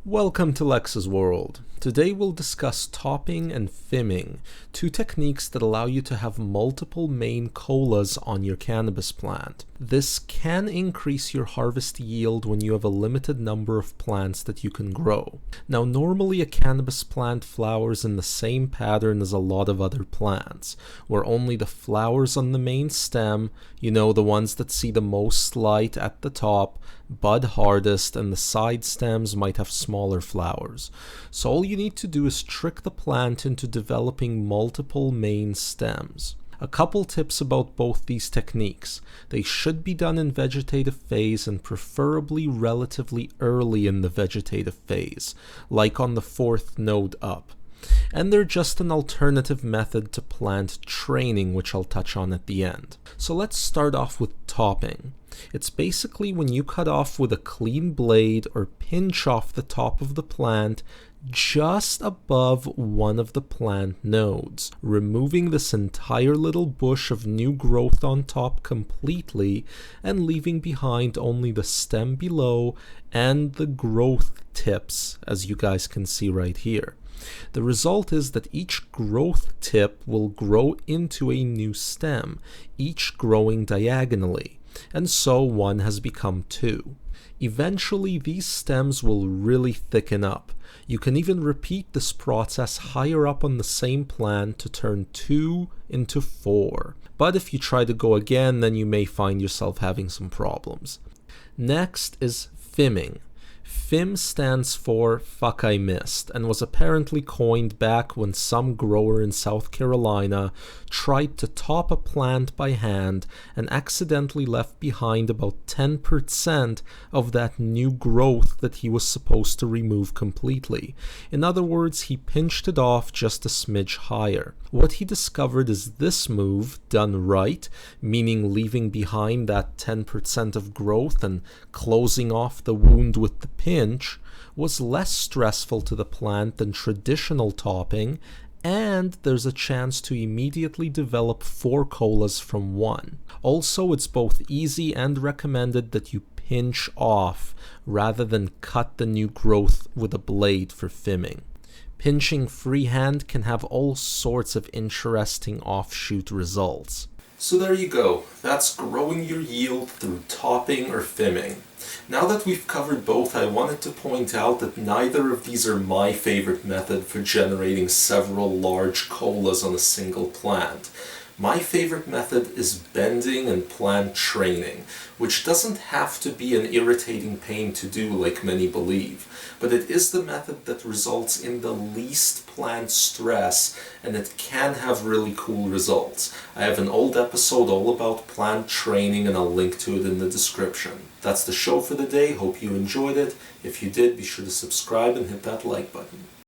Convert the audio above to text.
Welcome to Lex's World. Today we'll discuss topping and fimming, two techniques that allow you to have multiple main colas on your cannabis plant. This can increase your harvest yield when you have a limited number of plants that you can grow. Now, normally a cannabis plant flowers in the same pattern as a lot of other plants, where only the flowers on the main stem, the ones that see the most light at the top, bud hardest, and the side stems might have smaller flowers. So all you need to do is trick the plant into developing multiple main stems. A couple tips about both these techniques. They should be done in vegetative phase and preferably relatively early in the vegetative phase, like on the 4th node up. And they're just an alternative method to plant training, which I'll touch on at the end. So let's start off with topping. It's basically when you cut off with a clean blade or pinch off the top of the plant just above one of the plant nodes, removing this entire little bush of new growth on top completely and leaving behind only the stem below and the growth tips, as you guys can see right here. The result is that each growth tip will grow into a new stem, each growing diagonally, and so one has become two. Eventually, these stems will really thicken up. You can even repeat this process higher up on the same plant to turn 2 into 4. But if you try to go again, then you may find yourself having some problems. Next is fimming. FIM stands for "fuck I missed" and was apparently coined back when some grower in South Carolina tried to top a plant by hand and accidentally left behind about 10% of that new growth that he was supposed to remove completely. In other words, he pinched it off just a smidge higher. What he discovered is this move, done right, meaning leaving behind that 10% of growth and closing off the wound with the pinch, was less stressful to the plant than traditional topping, and there's a chance to immediately develop 4 colas from one. Also, it's both easy and recommended that you pinch off rather than cut the new growth with a blade for fimming. Pinching freehand can have all sorts of interesting offshoot results. So there you go, that's growing your yield through topping or fimming. Now that we've covered both, I wanted to point out that neither of these are my favorite method for generating several large colas on a single plant. My favorite method is bending and plant training, which doesn't have to be an irritating pain to do like many believe, but it is the method that results in the least plant stress, and it can have really cool results. I have an old episode all about plant training and I'll link to it in the description. That's the show for the day. Hope you enjoyed it. If you did, be sure to subscribe and hit that like button.